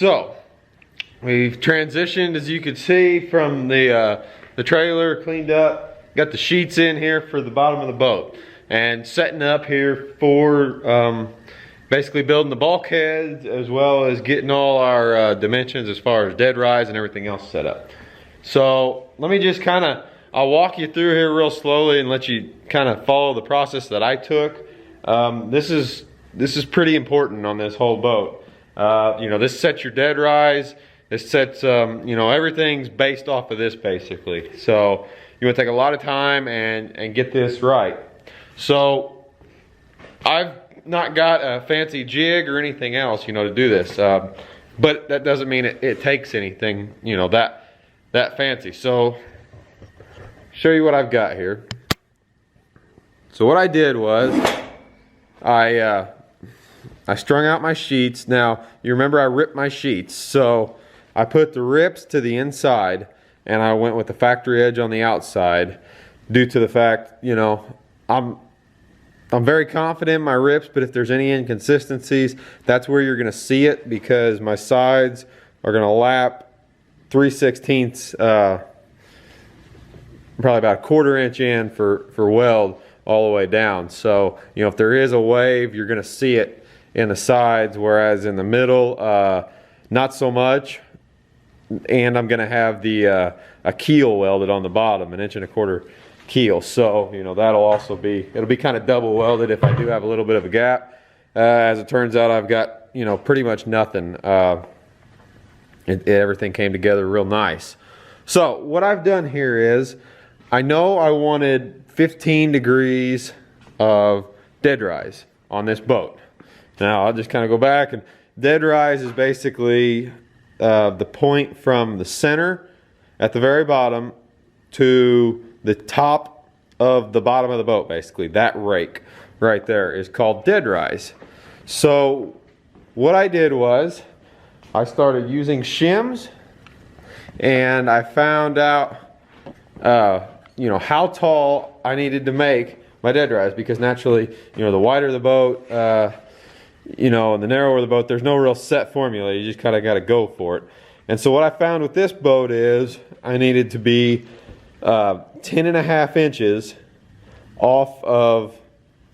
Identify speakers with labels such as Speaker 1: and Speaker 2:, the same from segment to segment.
Speaker 1: so we've transitioned, as you can see, from the trailer, cleaned up, got the sheets in here for the bottom of the boat, and setting up here for basically building the bulkheads, as well as getting all our dimensions as far as dead rise and everything else set up. So let me just I'll walk you through here real slowly and let you kind of follow the process that I took. This is pretty important on this whole boat. You know, this sets your dead rise. This sets, you know, everything's based off of this basically. So you want to take a lot of time and get this right. So I've not got a fancy jig or anything else, you know, to do this. But that doesn't mean it takes anything, you know, that fancy. So show you what I've got here. So what I did was I strung out my sheets. Now you remember I ripped my sheets, so I put the rips to the inside and I went with the factory edge on the outside, due to the fact, you know, I'm very confident in my rips, but if there's any inconsistencies, that's where you're gonna see it, because my sides are gonna lap 3/16, probably about a 1/4 inch in for weld all the way down. So, you know, if there is a wave, you're gonna see it in the sides, whereas in the middle, not so much. And I'm gonna have the a keel welded on the bottom, 1.25 inch keel. So, you know, that'll also be, it'll be kind of double welded if I do have a little bit of a gap. As it turns out, I've got, you know, pretty much nothing. Everything came together real nice. So what I've done here is, I know I wanted 15 degrees of dead rise on this boat. Now I'll just kind of go back, and dead rise is basically the point from the center at the very bottom to the top of the bottom of the boat. Basically that rake right there is called dead rise. So what I did was I started using shims, and I found out you know, how tall I needed to make my dead rise, because naturally, you know, the wider the boat, you know, and the narrower the boat, there's no real set formula. You just kind of got to go for it. And so what I found with this boat is I needed to be 10.5 inches off of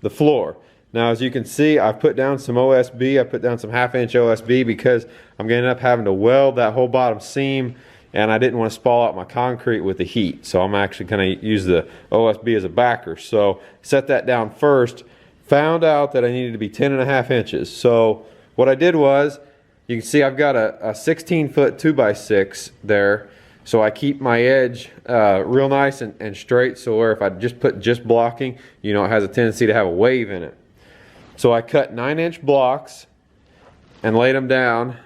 Speaker 1: the floor. Now, as you can see, I've put down some OSB. I put down some 1/2 inch OSB because I'm going to end up having to weld that whole bottom seam, and I didn't want to spall out my concrete with the heat. So I'm actually going to use the OSB as a backer. So set that down first. Found out that I needed to be 10.5 inches. So what I did was, you can see I've got a 16-foot 2x6 there. So I keep my edge real nice and straight, so where if I just put blocking, you know, it has a tendency to have a wave in it. So I cut 9-inch blocks and laid them down,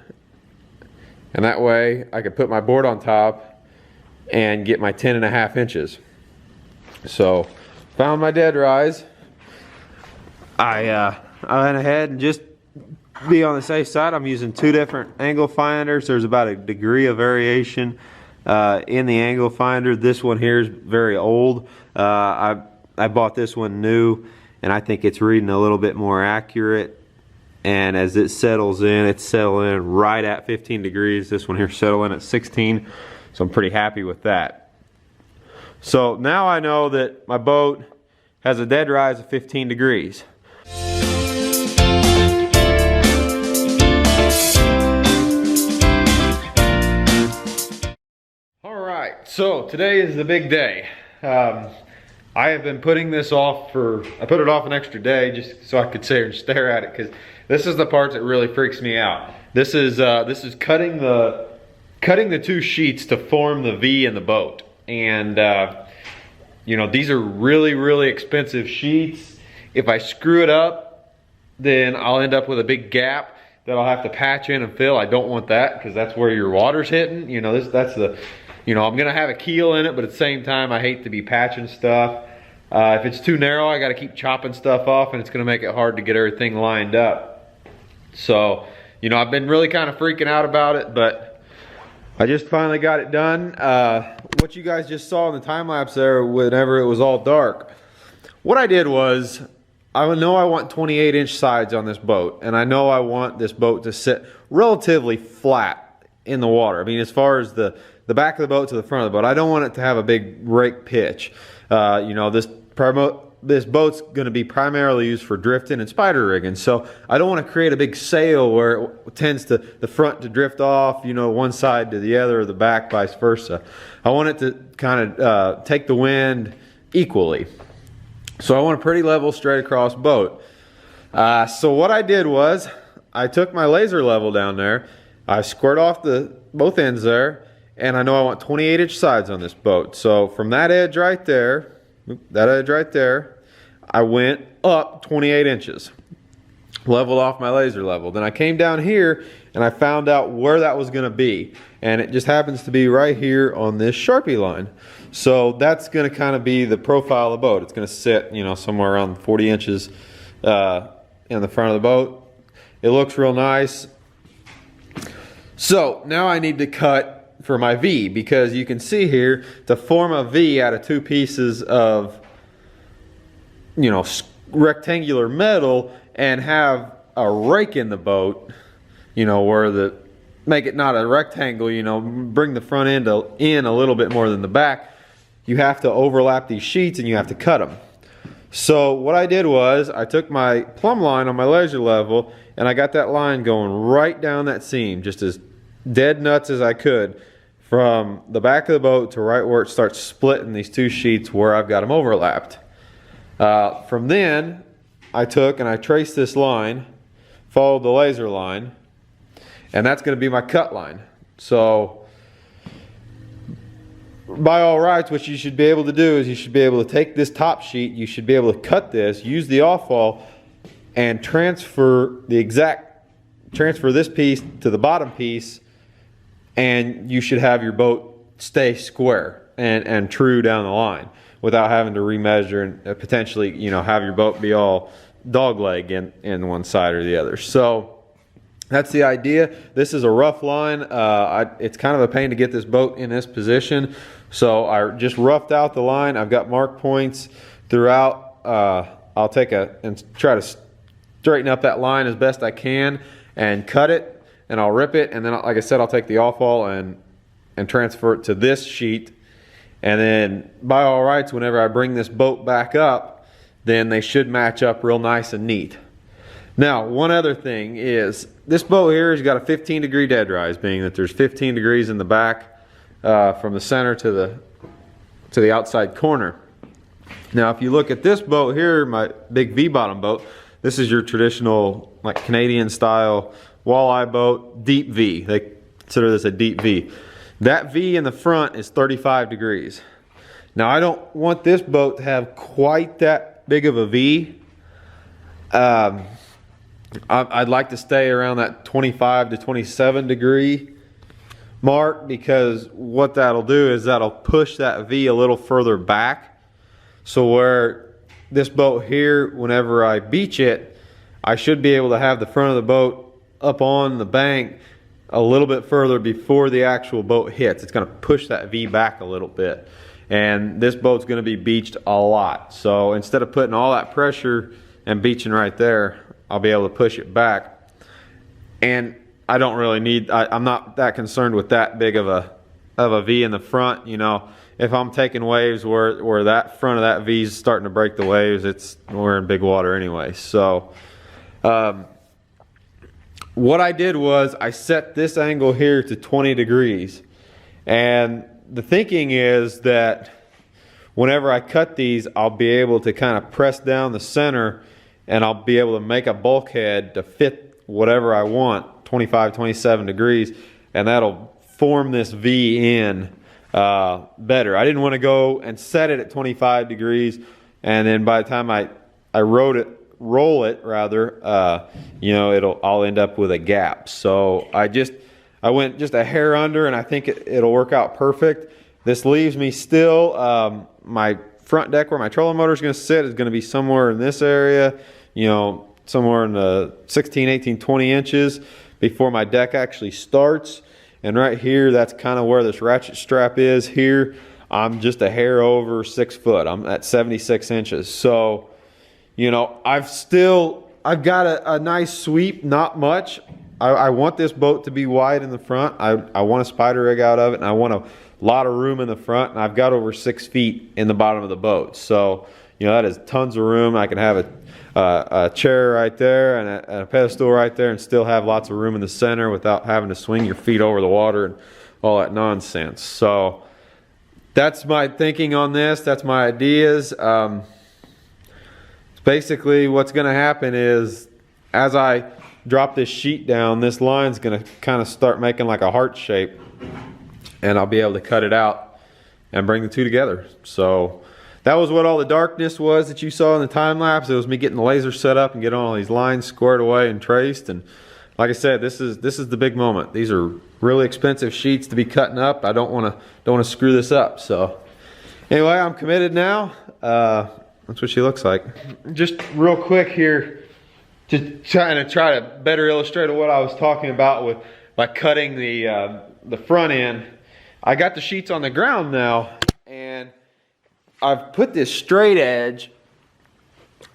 Speaker 1: and that way I could put my board on top and get my 10.5 inches. So found my dead rise. I went ahead and, just be on the safe side, I'm using 2 different angle finders. There's about a degree of variation in the angle finder. This one here is very old. I bought this one new, and I think it's reading a little bit more accurate. And as it settles in, it's settling right at 15 degrees. This one here settling at 16, so I'm pretty happy with that. So now I know that my boat has a dead rise of 15 degrees. So today is the big day. I have been putting this off I put it off an extra day just so I could sit here and stare at it, because this is the part that really freaks me out. This is cutting the 2 sheets to form the V in the boat. And you know, these are really expensive sheets. If I screw it up, then I'll end up with a big gap that I'll have to patch in and fill. I don't want that, because that's where your water's hitting. You know, that's the, you know, I'm gonna have a keel in it, but at the same time, I hate to be patching stuff. If it's too narrow, I gotta keep chopping stuff off, and it's gonna make it hard to get everything lined up. So, you know, I've been really kind of freaking out about it, but I just finally got it done. What you guys just saw in the time lapse there, whenever it was all dark, what I did was I know I want 28-inch sides on this boat, and I know I want this boat to sit relatively flat in the water. I mean, as far as the back of the boat to the front of the boat, I don't want it to have a big rake pitch. You know, this boat's going to be primarily used for drifting and spider rigging, so I don't want to create a big sail where it tends to the front to drift off, you know, one side to the other, or the back vice versa. I want it to kind of take the wind equally. So I want a pretty level, straight across boat. So what I did was I took my laser level down there, I squared off both ends there, and I know I want 28-inch sides on this boat. So from that edge right there, I went up 28 inches, leveled off my laser level. Then I came down here and I found out where that was going to be, and it just happens to be right here on this Sharpie line. So that's going to kind of be the profile of the boat. It's going to sit, you know, somewhere around 40 inches in the front of the boat. It looks real nice. So now I need to cut for my V, because you can see here, to form a V out of two pieces of, you know, rectangular metal and have a rake in the boat, you know, where make it not a rectangle, you know, bring the front end in a little bit more than the back, you have to overlap these sheets and you have to cut them. So what I did was I took my plumb line on my laser level and I got that line going right down that seam, just as dead nuts as I could, from the back of the boat to right where it starts splitting these two sheets where I've got them overlapped. From then, I took and I traced this line, followed the laser line, and that's going to be my cut line. So, by all rights, what you should be able to do is you should be able to take this top sheet, you should be able to cut this, use the off-fall, and transfer this piece to the bottom piece, and you should have your boat stay square and true down the line without having to remeasure and potentially, you know, have your boat be all dogleg in one side or the other. So that's the idea. This is a rough line. It's kind of a pain to get this boat in this position, so I just roughed out the line. I've got mark points throughout. I'll take and try to straighten up that line as best I can and cut it, and I'll rip it, and then, like I said, I'll take the off-fall and transfer it to this sheet. And then, by all rights, whenever I bring this boat back up, then they should match up real nice and neat. Now, one other thing is, this boat here has got a 15-degree dead rise, being that there's 15 degrees in the back from the center to the outside corner. Now, if you look at this boat here, my big V-bottom boat, this is your traditional, like, Canadian-style walleye boat, deep V. They consider this a deep V. That V in the front is 35 degrees. Now, I don't want this boat to have quite that big of a V. I'd like to stay around that 25 to 27 degree mark, because what that'll do is that'll push that V a little further back. So where this boat here, whenever I beach it, I should be able to have the front of the boat up on the bank a little bit further before the actual boat hits. It's going to push that V back a little bit, and this boat's going to be beached a lot. So instead of putting all that pressure and beaching right there, I'll be able to push it back. And I don't really need, I'm not that concerned with that big of a V in the front. You know, if I'm taking waves where that front of that V is starting to break the waves, we're in big water anyway. So what I did was I set this angle here to 20 degrees. And the thinking is that whenever I cut these, I'll be able to kind of press down the center, and I'll be able to make a bulkhead to fit whatever I want, 25, 27 degrees, and that'll form this V in better. I didn't want to go and set it at 25 degrees, and then by the time I roll it rather, you know, I'll end up with a gap. So I went just a hair under, and I think it'll work out perfect. This leaves me still, my front deck where my trolling motor is going to sit is going to be somewhere in this area, you know, somewhere in the 16, 18, 20 inches before my deck actually starts. And right here, that's kind of where this ratchet strap is. Here, I'm just a hair over 6 foot. I'm at 76 inches. So, you know, I've got a nice sweep, not much. I want this boat to be wide in the front. I want a spider rig out of it, and I want a lot of room in the front, and I've got over 6 feet in the bottom of the boat. So, you know, that is tons of room. I can have a chair right there and a pedestal right there and still have lots of room in the center without having to swing your feet over the water and all that nonsense. So that's my thinking on this. That's my ideas. Basically what's going to happen is as I drop this sheet down, this line's going to kind of start making like a heart shape, and I'll be able to cut it out and bring the two together. So that was what all the darkness was that you saw in the time lapse. It was me getting the laser set up and getting all these lines squared away and traced. And like I said, this is the big moment. These are really expensive sheets to be cutting up. I don't want to screw this up. So anyway, I'm committed now. That's what she looks like. Just real quick here, to try to better illustrate what I was talking about with by cutting the front end. I got the sheets on the ground now, and I've put this straight edge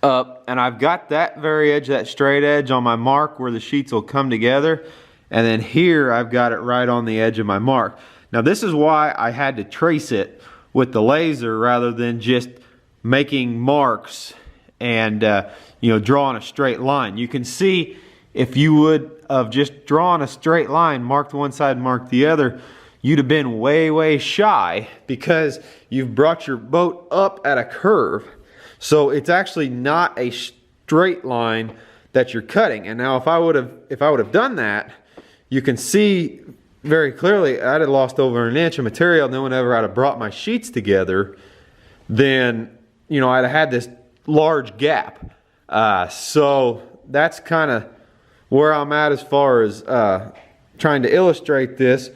Speaker 1: up, and I've got that very edge, that straight edge on my mark where the sheets will come together, and then here I've got it right on the edge of my mark. Now this is why I had to trace it with the laser rather than just making marks and you know, drawing a straight line. You can see if you would have just drawn a straight line, marked one side, marked the other, you'd have been way shy because you've brought your boat up at a curve. So it's actually not a straight line that you're cutting. And now if I would have done that, you can see very clearly I'd have lost over an inch of material. And then whenever I'd have brought my sheets together, then, you know, I'd have had this large gap. So that's kind of where I'm at as far as trying to illustrate this.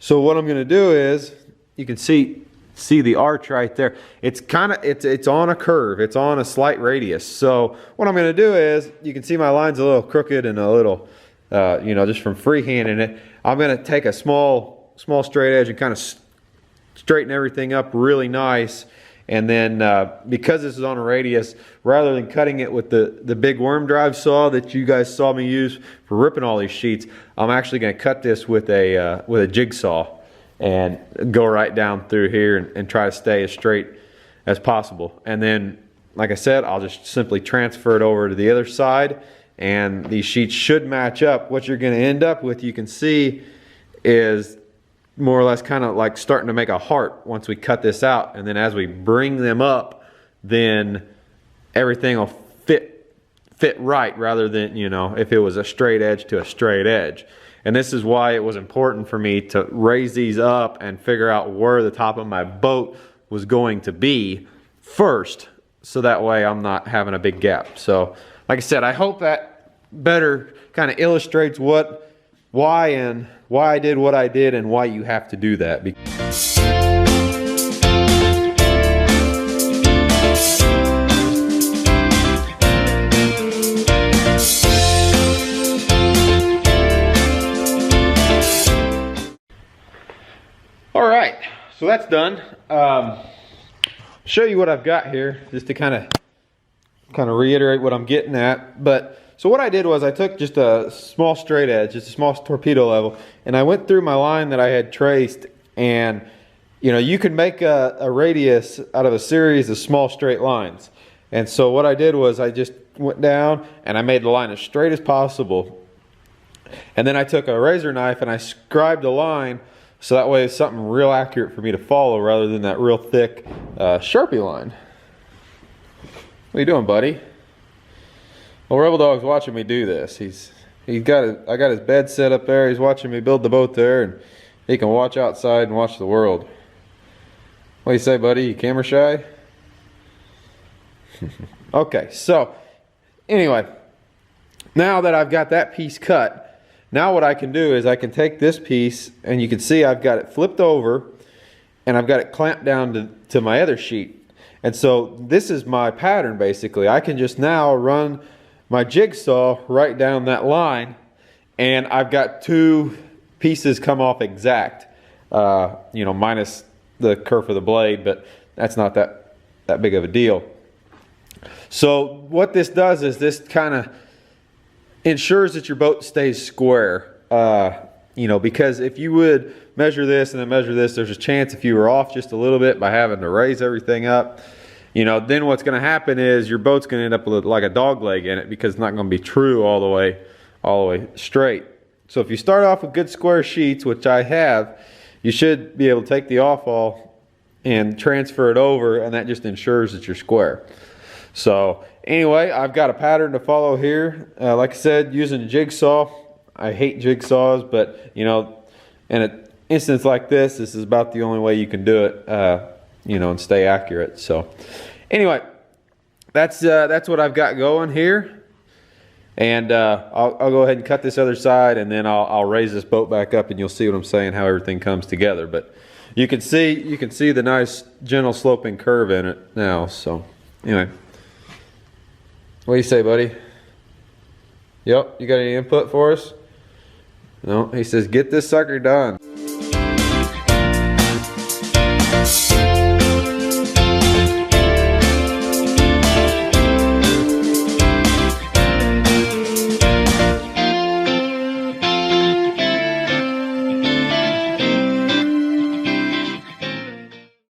Speaker 1: So what I'm going to do is, you can see the arch right there. It's it's on a curve. It's on a slight radius. So what I'm going to do is, you can see my line's a little crooked and a little, you know, just from freehanding it. I'm going to take a small straight edge and kind of straighten everything up really nice. And then because this is on a radius, rather than cutting it with the big worm drive saw that you guys saw me use for ripping all these sheets, I'm actually going to cut this with a jigsaw and go right down through here and try to stay as straight as possible. And then, like I said, I'll just simply transfer it over to the other side, and these sheets should match up. What you're going to end up with, you can see, is more or less kind of like starting to make a heart once we cut this out. And then as we bring them up, then everything will fit right, rather than, you know, if it was a straight edge to a straight edge. And this is why it was important for me to raise these up and figure out where the top of my boat was going to be first, so that way I'm not having a big gap. So like I said, I hope that better kind of illustrates why I did what I did and why you have to do that. All right, so that's done. Show you what I've got here, just to kind of reiterate what I'm getting at. But so what I did was I took just a small straight edge, just a small torpedo level, and I went through my line that I had traced. And you know, you can make a radius out of a series of small straight lines. And so what I did was I just went down and I made the line as straight as possible. And then I took a razor knife and I scribed a line, so that way it's something real accurate for me to follow rather than that real thick Sharpie line. What are you doing, buddy? Well, Rebel Dog's watching me do this. I got his bed set up there. He's watching me build the boat there, and he can watch outside and watch the world. What do you say, buddy? You camera shy? Okay, so anyway, now that I've got that piece cut, now what I can do is I can take this piece, and you can see I've got it flipped over and I've got it clamped down to my other sheet. And so this is my pattern basically. I can just now run my jigsaw right down that line, and I've got two pieces come off exact, you know, minus the kerf of the blade, but that's not that big of a deal. So what this does is this kind of ensures that your boat stays square. You know, because if you would measure this and then measure this, there's a chance if you were off just a little bit by having to raise everything up, you know, then what's going to happen is your boat's going to end up with like a dog leg in it, because it's not going to be true all the way straight. So if you start off with good square sheets, which I have, you should be able to take the off-all and transfer it over, and that just ensures that you're square. So anyway, I've got a pattern to follow here. Like I said, using a jigsaw. I hate jigsaws, but you know, in an instance like this is about the only way you can do it, you know, and stay accurate. So anyway, that's what I've got going here. And I'll go ahead and cut this other side, and then I'll raise this boat back up, and you'll see what I'm saying, how everything comes together. But you can see the nice gentle sloping curve in it now. So anyway, what do you say, buddy? Yep, you got any input for us? No, he says get this sucker done.